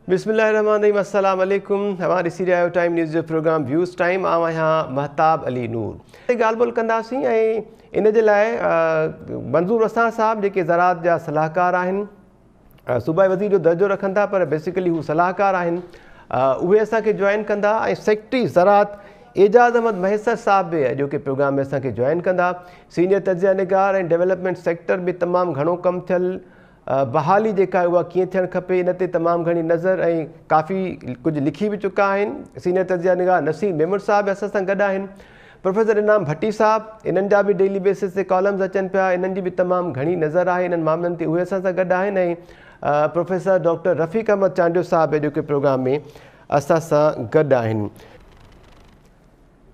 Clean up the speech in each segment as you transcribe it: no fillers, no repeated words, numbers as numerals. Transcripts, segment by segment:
बिस्मिल्लाहिर्रहमानिर्रहीम, अस्सलाम वालेकुम। हमारे सी रहियो टाइम न्यूज़ जो प्रोग्राम व्यूज़ टाइम। आहियां महताब अली नूर। ॻाल्हि ॿोल कंदासीं ऐं इन जे लाइ मंज़ूर रसां साहब जेके ज़राअत जा सलाहकार आहिनि, सूबाई वज़ीर जो दर्जो रखनि था पर बेसिकली हू सलाहकार आहिनि, उहे असांखे जॉइन कंदा। ऐं सेक्रेटरी ज़राअत एजाज़ अहमद मैसर साहब बि अॼोके प्रोग्राम में असांखे जॉइन कंदा। सीनियर तजिया निगार ऐं डेवलपमेंट सेक्टर में तमामु घणो कमु थियल, बहाली जेका आहे उहा कीअं थियणु खपे इन ते तमामु घणी नज़र ऐं काफ़ी कुझु लिखी बि चुका आहिनि। सीनियर तजिया निगार नसीम मेमूर साहब बि असां सां गॾु आहिनि। प्रोफेसर इनाम भट्टी साहब, इन्हनि जा बि डेली बेसिस ते कॉलम्स अचनि पिया, इन्हनि जी बि तमामु घणी नज़र आहे इन्हनि मामलनि ते, उहे असां सां गॾु आहिनि। ऐं प्रोफेसर डॉक्टर रफ़ीक अहमद चांडियो साहब अॼोके प्रोग्राम में असां सां गॾु आहिनि।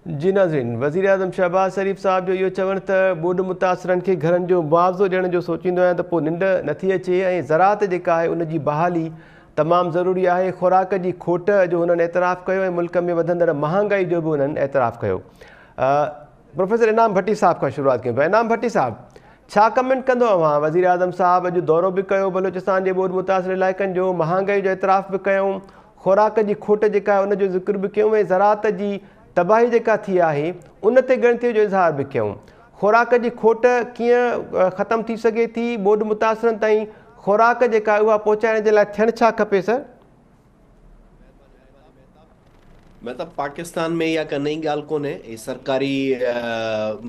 जी नाज़रीन, वज़ीर आज़म शहबाज शरीफ़ साहब जो इहो चवणु त ॿोॾ मुतासिरनि खे घरनि जो मुआवज़ो ॾियण जो सोचींदो आहियां त पोइ निंड नथी अचे ऐं ज़राअत जेका आहे उनजी बहाली तमामु ज़रूरी आहे। खुराक जी खोट जो हुननि एतिराफ़ु कयो ऐं मुल्क में वधंदड़ महांगाई जो बि हुननि एतिराफ़ु कयो। प्रोफेसर इनाम भट्टी साहब खां शुरूआत कयूं पिया। इनाम भट्टी साहब, छा कमेंट कंदो अव्हां? वज़ीर आज़म साहब अॼु दौरो बि कयो बलोचिस्तान जे ॿोॾ मुतासिर इलाइक़नि जो, महांगाई जो एतिराफ़ु बि कयूं, खुराक जी खोट जेका आहे उनजो ज़िक्र बि कयूं ऐं ज़राअत जी तबाही जेका थी आहे उन ते ॻणतीअ जो इज़हार बि कयूं। खुराक जी खोट कीअं ख़तमु थी सघे थी? ॿोॾ मुतासिरनि ताईं खुराक जेका आहे उहा पहुचाइण जे लाइ थियणु छा खपे सर? मतिलबु पाकिस्तान में इहा का नई ॻाल्हि कोन्हे। ई सरकारी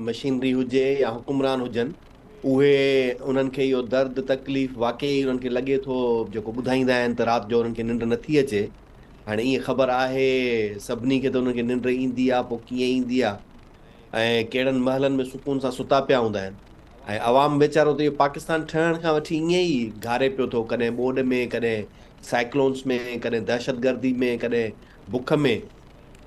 मशीनरी हुजे या हुकुमरान हुजनि, उहे उन्हनि खे इहो दर्द तकलीफ़ वाक़ई उन्हनि खे लॻे थो, जेको ॿुधाईंदा आहिनि त राति जो उन्हनि खे निंड नथी अचे। हाणे ईअं ख़बर आहे सभिनी खे त उन्हनि खे निंड ईंदी आहे, पोइ कीअं ईंदी आहे ऐं कहिड़नि महलनि में सुकून सां सुता पिया हूंदा आहिनि। ऐं अवाम वीचारो त इहो पाकिस्तान ठहण खां वठी ईअं ई घारे पियो थो, कॾहिं ॿोॾ में, कॾहिं साइक्लोन्स में, कॾहिं दहशतगर्दी में, कॾहिं बुख में।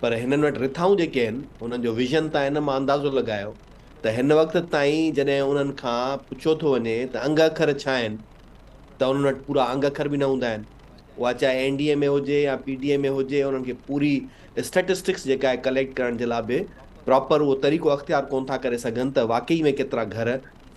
पर हिननि वटि रिथाऊं जेके आहिनि हुननि जो विज़न त हिन मां अंदाज़ो लॻायो त हिन वक़्त ताईं जॾहिं उन्हनि खां पुछियो थो वञे त अंग अखर छा आहिनि, त उन्हनि वटि पूरा अंग अखर बि न हूंदा आहिनि। उहा चाहे NDA में हुजे या PDA में हुजे, उन्हनि खे पूरी स्टेटिस्टिक्स जेका आहे कलेक्ट करण जे लाइ बि प्रॉपर उहो तरीक़ो अख़्तियार कोन था करे सघनि त वाक़ई में केतिरा घर।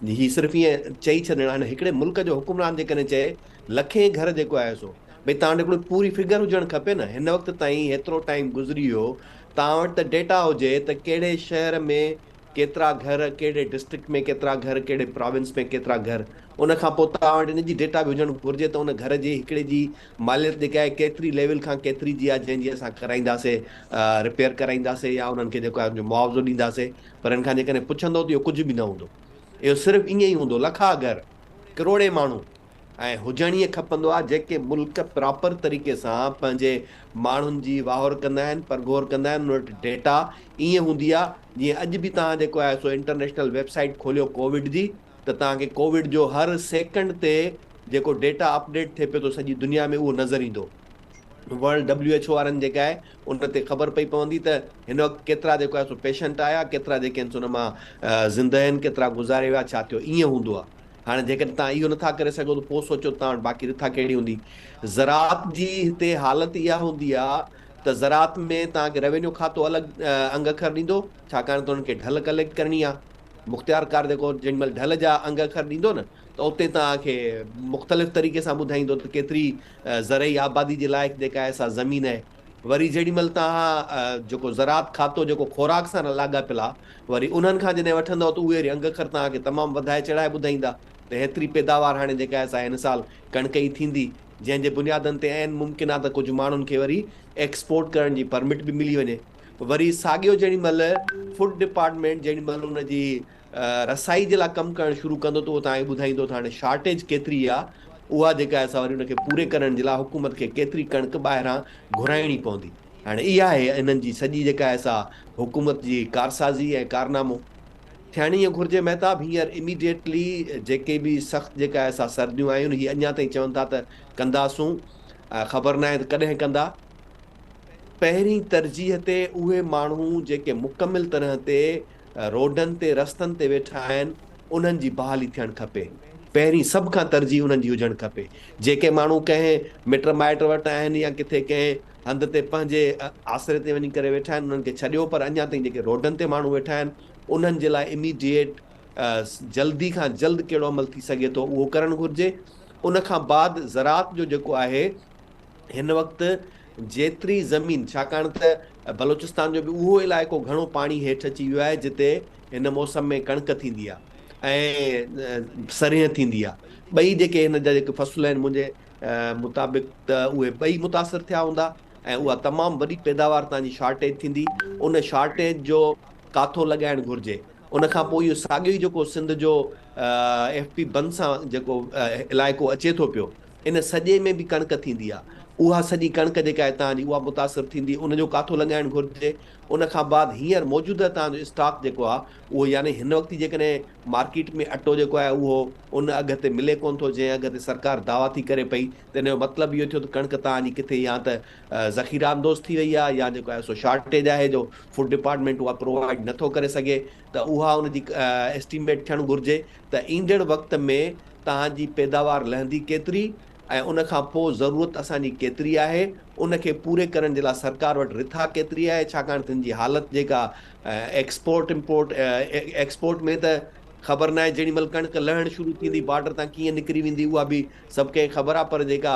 ही सिर्फ़ु ईअं चई छॾणु, हाणे हिकिड़े मुल्क जो हुकुमरान जेकॾहिं चए लखे घर जेको आहे सो, भई तव्हां वटि हिकिड़ी पूरी फिगर हुजणु खपे न। हिन वक़्त ताईं हेतिरो टाइम गुज़री वियो, तव्हां वटि त डेटा हुजे त कहिड़े शहर में केतिरा घर, कहिड़े डिस्ट्रिक्ट में केतिरा घर, कहिड़े प्रोविंस में केतिरा घर। उन खां पोइ तव्हां वटि इन जी डेटा बि हुजणु घुरिजे त उन घर जे हिकिड़े जी मालियत जेका आहे केतिरी लेवल खां केतिरी जी आहे, जंहिंजी असां कराईंदासीं, रिपेयर कराईंदासीं या उन्हनि खे जेको आहे मुआवज़ो ॾींदासीं। पर हिन खां जेकॾहिं पुछंदो त इहो कुझु बि न हूंदो। इहो सिर्फ़ु ईअं ई हूंदो, लखा घर, करोड़े माण्हू। ऐं हुजण ईअं खपंदो आहे जेके मुल्क प्रॉपर तरीक़े सां पंहिंजे माण्हुनि जी वाहौर कंदा आहिनि, परगोर कंदा आहिनि। उन वटि डेटा ईअं हूंदी आहे जीअं अॼु बि तव्हां जेको आहे सो इंटरनेशनल वेबसाइट खोलियो कोविड जी, त तव्हांखे कोविड जो हर सेकेंड ते जेको डेटा अपडेट थिए पियो थो सॼी दुनिया में, उहो नज़र ईंदो। वर्ल्ड WHO वारनि जेका आहे उन ते ख़बर पई पवंदी त हिन वक़्तु केतिरा जेको आहे सो पेशेंट आया, केतिरा जेके आहिनि सो उन मां ज़िंदा आहिनि, केतिरा गुज़ारे विया, छा थियो, ईअं हूंदो आहे। हाणे जेकॾहिं तव्हां इहो नथा करे सघो त पोइ सोचो तव्हां वटि बाक़ी रिथा कहिड़ी हूंदी। ज़राअत जी हिते हालत इहा हूंदी आहे त ज़राअत में तव्हांखे रेवेन्यू खातो अलॻि अंग अखर ॾींदो, छाकाणि त उन्हनि खे ढल कलेक्ट करणी आहे। मुख़्तियारकार जेको जेॾीमहिल ढल जा अंग अखर ॾींदो न, त उते तव्हांखे मुख़्तलिफ़ तरीक़े सां ॿुधाईंदो त केतिरी ज़रई आबादी जे लाइक़ु जेका आहे सा ज़मीन आहे। वरी जेॾीमहिल तव्हां जेको ज़राअत खातो जेको खुराक सां लाॻापियल आहे, वरी उन्हनि खां जॾहिं वठंदव त उहे वरी अंग अखर तव्हांखे तमामु वधाए चढ़ाए ॿुधाईंदा त हेतिरी पैदावार हाणे जेका आहे सा हिन साल कणिक जी थींदी, जंहिंजे बुनियादनि ते आहिनि मुमकिन आहे त कुझु माण्हुनि खे वरी एक्सपोर्ट करण जी परमिट बि मिली वञे। वरी साॻियो जेॾीमहिल फूड डिपार्टमेंट जेॾीमहिल उनजी रसाई जे लाइ कमु करणु शुरू कंदो त उहो तव्हांखे ॿुधाईंदो त हाणे शॉर्टेज केतिरी आहे। उहा जेका आहे सा वरी उनखे पूरे करण जे लाइ हुकूमत खे केतिरी कणिक ॿाहिरां घुराइणी पवंदी। हाणे इहा आहे इन्हनि जी सॼी जेका आहे सा हुकूमत जी कारसाज़ी ऐं कारनामो। थियण ईअं घुरिजे महताब, हींअर इमीडिएटली जेके बि सख़्तु जेका आहे सा सर्दियूं आयूं, हीअ अञा ताईं चवनि था त कंदासूं, ख़बर न आहे त कॾहिं कंदा। पहिरीं तरजीह ते उहे माण्हू जेके मुकमिल तरह ते रोडनि ते, रस्तनि ते वेठा आहिनि, उन्हनि जी बहाली थियणु खपे। पहिरीं सभ खां तरजीह उन्हनि जी हुजणु खपे। जेके माण्हू कंहिं मिट माइट वटि आहिनि या किथे कंहिं हंध ते पंहिंजे आसिरे ते वञी करे वेठा आहिनि, उन्हनि खे छॾियो। पर अञा ताईं जेके रोडनि ते माण्हू वेठा आहिनि, उन्हनि जे लाइ इमीडिएट जल्दी खां जल्द कहिड़ो अमल थी सघे थो उहो करणु घुरिजे। उन खां बाद ज़राअत जो जेको आहे हिन वक़्तु जेतिरी ज़मीन, छाकाणि त बलोचिस्तान जो बि उहो इलाइक़ो घणो पाणी हेठि अची वियो आहे जिते हिन मौसम में कणिक थींदी आहे ऐं सरिहं थींदी आहे। ॿई जेके हिन जा जेके फ़सुल आहिनि मुंहिंजे मुताबिक़ त उहे ॿई मुतासिर थिया हूंदा ऐं उहा तमामु वॾी पैदावार तव्हांजी शॉर्टेज थींदी। उन शॉर्टेज जो काथो लॻाइणु घुरिजे। उन खां पोइ इहो साॻियो ई जेको सिंध जो FP बंद सां जेको इलाइक़ो अचे थो पियो, इन सॼे में बि कणिक थींदी आहे। उहा सॼी कणिक जेका आहे तव्हांजी उहा मुतासिर थींदी, उनजो काथो लॻाइणु घुरिजे। उन खां बाद हींअर मौजूदा तव्हांजो स्टॉक जेको आहे उहो यानी हिन वक़्तु जेकॾहिं मार्केट में अटो जेको आहे उहो उन अघ ते मिले कोन थो जंहिं अघ ते सरकार दावा थी करे पई, त हिन जो मतिलबु इहो थियो त कणिक तव्हांजी किथे या त ज़ख़ीरा अंदोज़ थी वई आहे या जेको आहे सो शॉर्टेज आहे जो फूड डिपार्टमेंट उहा प्रोवाइड नथो करे सघे, त उहा उनजी एस्टिमेट थियणु घुरिजे त ईंदड़ वक़्त में तव्हांजी पैदावार लहंदी केतिरी ऐं उन खां पोइ ज़रूरत असांजी केतिरी आहे, उनखे पूरे करण जे लाइ सरकार वटि रिथा केतिरी आहे, छाकाणि तिन जी हालति जेका एक्सपोर्ट एक्सपोर्ट में त ख़बर न आहे जेॾी महिल कणिक लहणु शुरू थींदी बॉर्डर तां कीअं निकिरी वेंदी उहा बि सभु कंहिं ख़बर आहे, पर जेका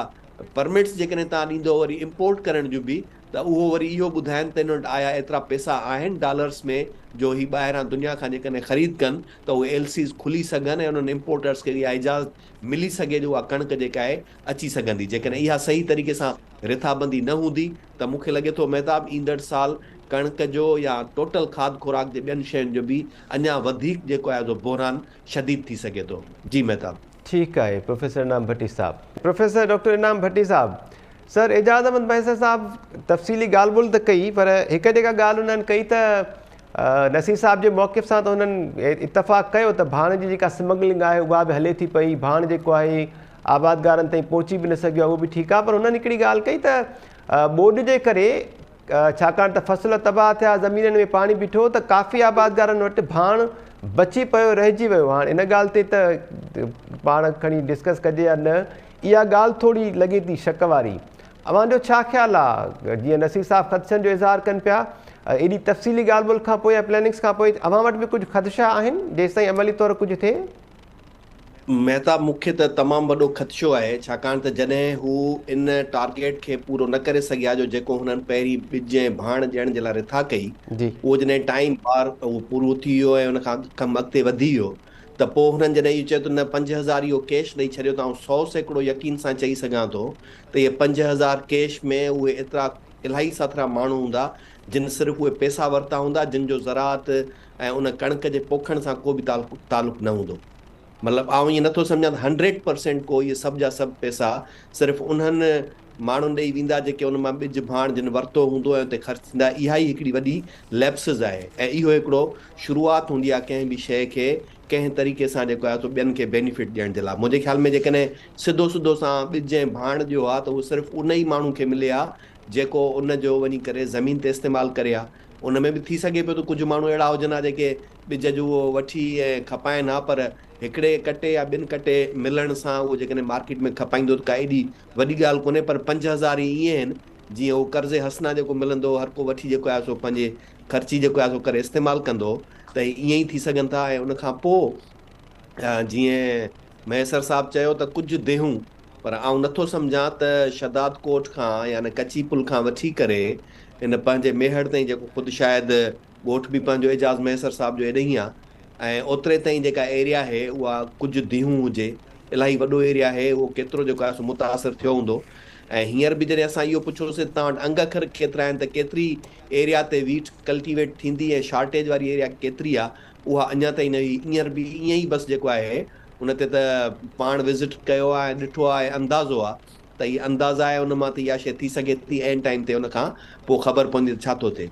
परमिट्स जेकॾहिं तव्हां ॾींदो वरी इम्पोर्ट करण जूं बि, त उहो वरी इहो ॿुधाइनि त हिन वटि आया एतिरा पैसा आहिनि डॉलर्स में जो ही ॿाहिरां दुनिया खां जेकॾहिं ख़रीद कनि त उहे LCs खुली सघनि ऐं उन्हनि इम्पोर्टर्स खे इहा इजाज़त मिली सघे जो उहा कणिक जेका आहे अची सघंदी। जेकॾहिं इहा सही तरीक़े सां रिथाबंदी न हूंदी त मूंखे लॻे थो महताब ईंदड़ साल कणिक जो या टोटल खाद खुराक जे ॿियनि शयुनि जो बि अञा वधीक जेको आहे जो बहरान शदीद थी सघे थो। जी महताब। ठीकु आहे प्रोफेसर इनाम भट्टी साहब। प्रोफेसर डॉक्टर इनाम भट्टी साहब, सर एजाज़ अहमद मैसर साहब तफ़सीली ॻाल्हि ॿोल त कई, पर हिकु जेका ॻाल्हि उन्हनि कई त नसीर साहब जे मौक़िफ़ सां त हुननि इतफ़ाक़ कयो त भाण जी जेका स्मगलिंग आहे उहा बि हले थी पई, भाण जेको आहे आबादगारनि ताईं पहुची बि न सघियो आहे, उहो बि ठीकु आहे, पर हुननि हिकिड़ी ॻाल्हि कई त ॿोॾि जे करे छाकाणि त फ़सुल तबाह थिया, ज़मीननि में पाणी बीठो, त काफ़ी आबादगारनि वटि भाण बची पियो, रहिजी वियो। हाणे इन ॻाल्हि ते त पाण खणी डिस्कस कजे या न, इहा ॻाल्हि थोरी लॻे थी शक वारी। अव्हांजो छा ख़्यालु आहे? जीअं नसीर साहब ख़दशनि जो इज़हार कनि पिया, एॾी तफ़सीली ॻाल्हि ॿोल खां पोइ या प्लैनिंग्स खां पोइ अव्हां वटि बि कुझु ख़दशा आहिनि जेसिताईं अमली तौरु कुझु थिए? महताब मूंखे त तमामु वॾो ख़दशो आहे, छाकाणि त जॾहिं हू इन टारगेट खे पूरो न करे सघिया जो जेको हुननि पहिरीं ॿिज ऐं भाण ॾियण जे लाइ रिथा कई, उहो जॾहिं टाइम बार उहो पूरो थी वियो ऐं उन खां कमु अॻिते वधी वियो, त पोइ हुननि जॾहिं इहो चयो त न 5000 इहो कैश ॾेई छॾियो त 100% यकीन सां चई सघां थो त इहे 5000 कैश में उहे एतिरा इलाही साथरा माण्हू हूंदा जिन सिर्फ़ु उहे पैसा वरिता हूंदा जिन जो ज़राअत ऐं उन कणिक जे पोखण सां को बि तालुक़ु न हूंदो। मतिलबु आउं ईअं नथो सम्झां त 100% को इहे सभु जा सभु पैसा सिर्फ़ु उन्हनि माण्हुनि ॾेई वेंदा जेके उन मां ॿिज भाण जिन वरितो हूंदो ऐं उते ख़र्चु थींदा। इहा ई हिकिड़ी वॾी लैप्सिस आहे ऐं इहो हिकिड़ो शुरूआति हूंदी आहे कंहिं बि शइ खे कंहिं तरीक़े सां जेको आहे ॿियनि खे बेनिफिट ॾियण जे लाइ। मुंहिंजे ख़्याल में जेकॾहिं सिधो सिधो सां ॿिज ऐं भाण जो आहे त उहो सिर्फ़ु उन ई माण्हू खे मिले आहे जेको उन जो वञी करे ज़मीन ते इस्तेमालु करे आहे। उन में बि थी सघे पियो त कुझु माण्हू अहिड़ा हुजनि जेके ॿिज जो उहो वठी ऐं खपाइनि हा, पर हिकिड़े कटे या ॿिनि कटे मिलण सां उहो जेकॾहिं मार्केट में खपाईंदो त का एॾी वॾी ॻाल्हि कोन्हे। पर 5000 ईअं आहिनि जीअं उहो कर्ज़े हसना जेको मिलंदो हर को वठी जेको आहे सो पंहिंजे ख़र्ची जेको आहे सो करे इस्तेमालु कंदो, त ईअं ई थी सघनि था। ऐं उन खां पोइ जीअं मैसर साहब चयो त कुझु देहूं, पर आउं नथो सम्झां त शदाद कोट खां या न कची पुल खां वठी करे इन पंहिंजे मेहर ताईं जेको ख़ुदि शायदि ॻोठ बि पंहिंजो एजाज़ मैसर साहब जो एॾे ई आहे ऐं ओतिरे ताईं जेका एरिया आहे उहा कुझु दीहूं हुजे, इलाही वॾो एरिया आहे, उहो केतिरो जेको आहे सो मुतासिर थियो हूंदो। ऐं हींअर बि जॾहिं असां इहो पुछियोसीं तव्हां वटि अंग अखर केतिरा आहिनि त केतिरी एरिया ते वीट कल्टिवेट थींदी ऐं शॉर्टेज वारी एरिया केतिरी आहे, उहा अञा ताईं न हुई। हींअर बि ईअं ई बसि जेको आहे उन ते त पाण विज़िट कयो आहे ऐं ॾिठो आहे, अंदाज़ो आहे त हीअ अंदाज़ा आहे, उन मां त इहा शइ थी सघे थी एंड टाइम ते उन खां पोइ ख़बर पवंदी त छा थो थिए।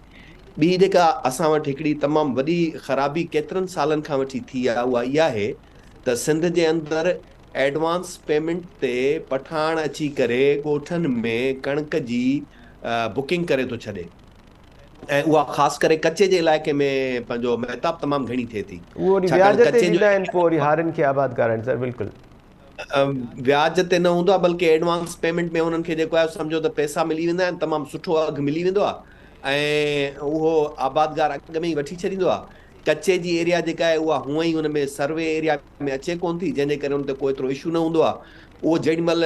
ॿी जेका असां वटि हिकिड़ी तमामु वॾी ख़राबी केतिरनि सालनि खां वठी थी आहे उहा इहा आहे त सिंध जे अंदरि एडवांस पेमेंट ते पठाण अची करे ॻोठनि में कणिक जी बुकिंग करे थो छॾे ऐं उहा ख़ासि करे कचे जे इलाइक़े में पंहिंजो महताब तमामु घणी थिए थी। व्याज ते न हूंदो आहे बल्कि एडवांस पेमेंट में हुननि खे जेको आहे सम्झो त पैसा मिली वेंदा आहिनि, तमामु सुठो अघु मिली वेंदो आहे ऐं उहो आबादगार अॻ में ई वठी छॾींदो आहे। कचे जी एरिया जेका आहे उहा हूअं ई हुन में सर्वे एरिया में अचे कोन थी, जंहिंजे करे हुन ते को एतिरो इशू न हूंदो आहे। उहो जेॾी महिल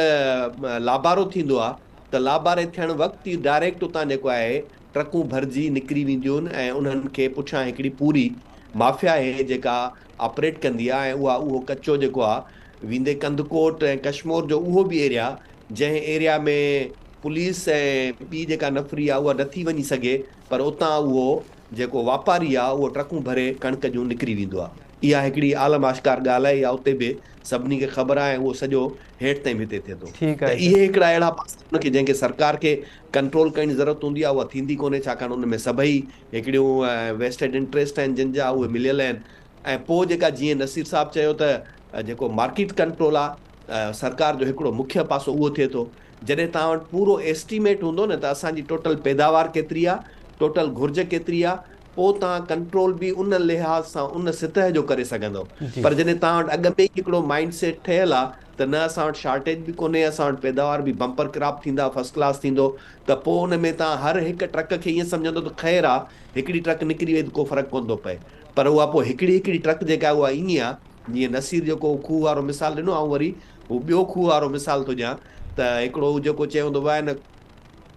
लाभारो थींदो आहे त लाबारे थियण वक़्तु ई डायरेक्ट उतां जेको आहे ट्रकूं भरिजी निकिरी वेंदियूं आहिनि ऐं उन्हनि खे पुठियां हिकिड़ी पूरी माफ़िया आहे जेका ऑपरेट कंदी आहे ऐं उहो कचो जेको आहे वेंदे कंदकोट ऐं कश्मीर जो उहो बि एरिया जंहिं एरिया में पुलिस ऐं ॿी जेका नफ़री आहे उहा नथी वञी सघे पर उतां उहो जेको वापारी आहे उहो ट्रकूं भरे कणिक जूं निकिरी वेंदो आहे। इहा हिकिड़ी आलम आश्कार ॻाल्हि आहे, इहा उते बि सभिनी खे ख़बर आहे, उहो सॼो हेठि ताईं हिते थिए थो। त इहे हिकिड़ा अहिड़ा पासा हुनखे जंहिंखे सरकार खे कंट्रोल करण जी ज़रूरत हूंदी आहे, उहा थींदी कोन्हे, छाकाणि उन में सभई हिकिड़ियूं वेस्टेड इंट्रस्ट आहिनि जिन जा उहे मिलियल आहिनि। ऐं पोइ जेका जीअं नसीर साहब चयो त जेको मार्केट कंट्रोल आहे सरकार जो हिकिड़ो मुख्य पासो उहो थिए थो। जॾहिं तव्हां वटि पूरो एस्टिमेट हूंदो न त असांजी टोटल पैदावार केतिरी आहे, टोटल घुर्ज केतिरी आहे, पोइ तव्हां कंट्रोल बि उन लिहाज़ सां उन सतह जो करे सघंदव। पर जॾहिं तव्हां वटि अॻ में ई हिकिड़ो माइंड सेट ठहियल आहे त न असां वटि शॉर्टेज बि कोन्हे, असां वटि पैदावार बि बम्पर क्रॉप थींदा, फर्स्ट क्लास थींदो, त पोइ उन में तव्हां हर हिकु ट्रक खे ईअं सम्झंदो त ख़ैरु आहे हिकिड़ी ट्रक निकिरी वई त को फ़र्क़ु कोन थो पए। पर उहा पोइ हिकिड़ी ट्रक जेका उहा ईअं आहे, जीअं नसीर जेको खूह वारो मिसाल ॾिनो, ऐं वरी हू ॿियो खूह वारो मिसाल थो ॾियां त हिकिड़ो जेको चयो हूंदो आहे न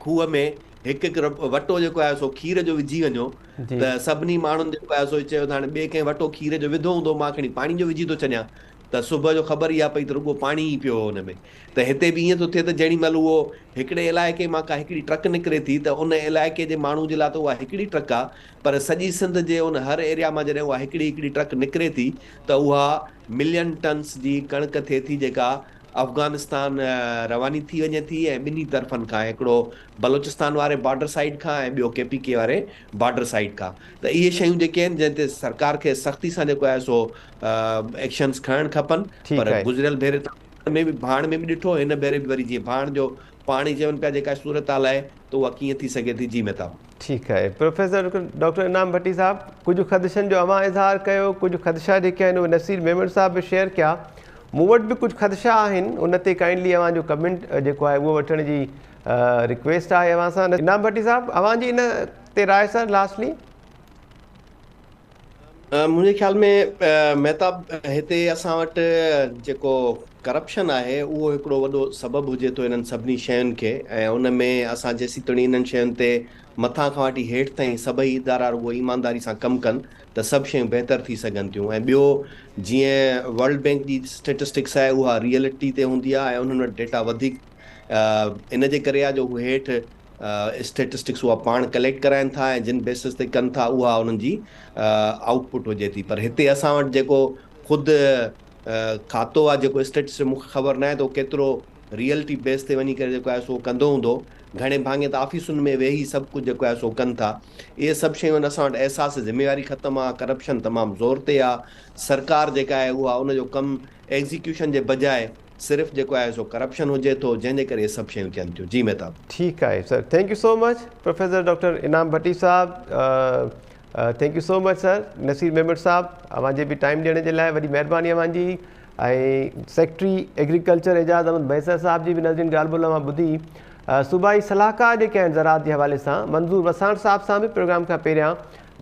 खूह में हिकु हिकु वटो जेको आहे सो खीर जो विझी वञो त सभिनी माण्हुनि जेको आहे सो चयो त हाणे ॿिए कंहिं वटो खीर जो विधो हूंदो, मां खणी पाणी जो विझी थो छॾियां त सुबुह जो ख़बर ई आहे पई त रुॻो पाणी ई पियो हुन में। त हिते बि ईअं थो थिए त जेॾी महिल उहो हिकिड़े इलाइक़े मां का हिकिड़ी ट्रक निकिरे थी त उन इलाइक़े जे माण्हू जे लाइ त उहा हिकिड़ी ट्रक आहे, पर सॼी सिंध जे उन हर एरिया मां जॾहिं उहा हिकिड़ी ट्रक निकिरे थी त उहा मिलियन टन्स जी कणिक थिए थी जेका अफ़गानिस्तान रवानी थी वञे थी ऐं ॿिन्ही तरफ़नि खां, हिकिड़ो बलोचिस्तान वारे बॉर्डर साइड खां ऐं ॿियो KPK वारे बॉर्डर साइड खां। त इहे शयूं जेके आहिनि जंहिं ते सरकार खे सख़्ती सां जेको आहे सो एक्शन्स खणणु खपनि। पर गुज़िरियल भेरे में बि भाण में बि ॾिठो, हिन भेरे बि वरी जीअं भाण जो पाणी चवनि पिया जेका सूरत हाल आहे त उहा कीअं थी सघे थी। जी मेहताब। ठीकु आहे प्रोफेसर डॉक्टर इनाम भट्टी साहब, कुझु ख़दशनि जो अवां इज़हार कयो, कुझु ख़दशा जेके आहिनि उहे नसीर मेमण साहब बि शेयर कया। मूं वटि बि कुझु ख़दशा आहिनि, उन ते काइंडली अव्हां जो कमेंट जेको आहे उहो वठण जी रिक्वेस्ट आहे अव्हां सां। इनाम भट्टी साहब, अव्हां जी इन ते राय सर लास्टली। मुंहिंजे ख़्याल में मेहताब हिते असां वटि जेको करप्शन आहे उहो हिकिड़ो वॾो सबबु हुजे थो इन्हनि सभिनी शयुनि खे, ऐं उन में असां जेसीं ताईं इन्हनि शयुनि ते मथां खां वठी हेठि ताईं सभई इदारा रुॻो ईमानदारी सां कमु कनि त सभु शयूं बहितर थी सघनि थियूं। ऐं ॿियो जीअं वर्ल्ड बैंक जी स्टेटिस्टिक्स आहे उहा रियलिटी ते हूंदी आहे ऐं उन्हनि वटि डेटा वधीक इन जे करे आहे जो उहे हेठि स्टेटिस्टिक्स उहा पाण कलेक्ट कराइनि था ऐं जिन बेसिस ते कनि था उहा उन्हनि जी आउटपुट हुजे थी। पर हिते असां वटि जेको ख़ुदि खातो आहे जेको स्टेटिस्टिक्स मूंखे ख़बर न आहे त केतिरो रियलिटी बेस ते वञी करे जेको आहे सो कंदो हूंदो, घणे भाङे त ऑफिसुनि में वेही सभु कुझु जेको आहे सो कनि था। इहे सभु शयूं आहिनि, असां वटि अहसासु ज़िम्मेवारी ख़तमु आहे, करप्शन तमामु ज़ोर ते आहे। सरकार जेका आहे उहा उनजो कमु एग्ज़ीक्यूशन जे बजाए सिर्फ़ु जेको आहे सो करप्शन हुजे थो, जंहिंजे करे इहे सभु शयूं थियनि थियूं। जी मेहताब। ठीकु आहे sir, thank you so much professor doctor Inam Bhatti sahab, thank you so much sir. Naseer Memon sahab, अव्हांजे बि टाइम ॾियण जे लाइ वॾी महिरबानी अव्हांजी। ऐं सेक्रेटरी एग्रीकल्चर एजाज़ अहमद बैसर साहब जी बि नज़रीन ॻाल्हि ॿोल मां ॿुधी। सूबाई सलाहकार जेके आहिनि ज़राअत जे हवाले सां मंज़ूर वसाण साहब सां बि प्रोग्राम खां पहिरियां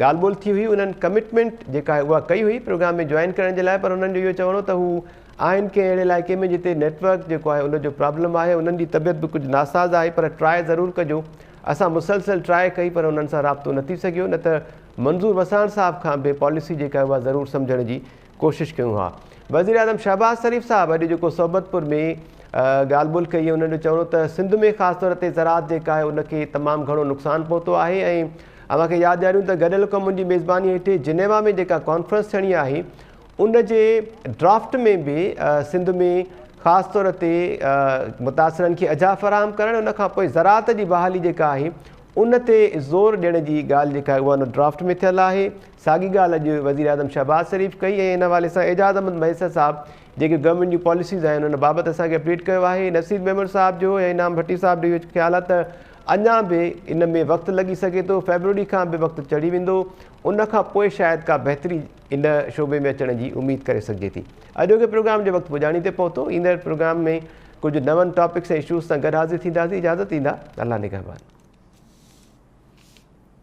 ॻाल्हि ॿोल थी हुई, उन्हनि कमिटमेंट जेका आहे उहा कई हुई प्रोग्राम में जॉइन करण जे लाइ, पर उन्हनि जो इहो चवणो त हू आहिनि कंहिं अहिड़े इलाइक़े में जिते नेटवर्क जेको आहे उनजो प्रॉब्लम आहे, उन्हनि जी तबियत बि कुझु नासाज़ आहे, पर ट्राए ज़रूरु कजो। असां मुसलसल ट्राए कई पर उन्हनि सां राब्तो न थी सघियो, न त मंज़ूर वसाण साहब खां बि पॉलिसी जेका आहे उहा ज़रूरु सम्झण जी कोशिशि कयूं हा। वज़ीर आज़म शहबाज़ शरीफ़ साहब अॼु जेको सोबतपुर में ॻाल्हि ॿोल कई, उन्हनि जो चवणो त सिंध में ख़ासि तौर ते ज़राअत जेका आहे उनखे तमामु घणो नुक़सानु पहुतो आहे। ऐं अव्हांखे यादि ॾियारियूं त गॾियल क़ौमुनि जी मेज़बानी हेठि जिनेवा में जेका कॉन्फ्रेंस थियणी आहे उन जे ड्राफ्ट में बि सिंध में ख़ासि तौर ते मुतासिरनि खे अजा फ़राहम करणु, उन खां पोइ ज़राअत जी बहाली जेका आहे उन ते ज़ोर ॾियण जी ॻाल्हि जेका आहे उहा उन ड्राफ्ट में थियल आहे। साॻी ॻाल्हि अॼु वज़ीर आज़म शहबाज़ शरीफ़ कई ऐं इन हवाले सां एजाज़ अहमद मैसर साहब जेके गवर्नमेंट जी पॉलिसीज़ आहिनि उन बाबति असांखे अपडेट कयो आहे। नसीर मेमण साहब जो ऐं इनाम भट्टी साहब जो इहो ख़्यालु आहे त अञा बि इन में वक़्तु लॻी सघे थो, फेबरवरी खां बि वक़्तु चढ़ी वेंदो, उन खां पोइ शायदि का बहितरी इन शोबे में अचण जी उमेद करे सघिजे थी। अॼोके प्रोग्राम जो वक़्तु पुॼाणी ते पहुतो। ईंदड़ प्रोग्राम में कुझु नवनि टॉपिक्स ऐं इशूज़ सां गॾु हाज़िर थींदासीं। इजाज़त ॾींदा, अल्लाह निगहबान।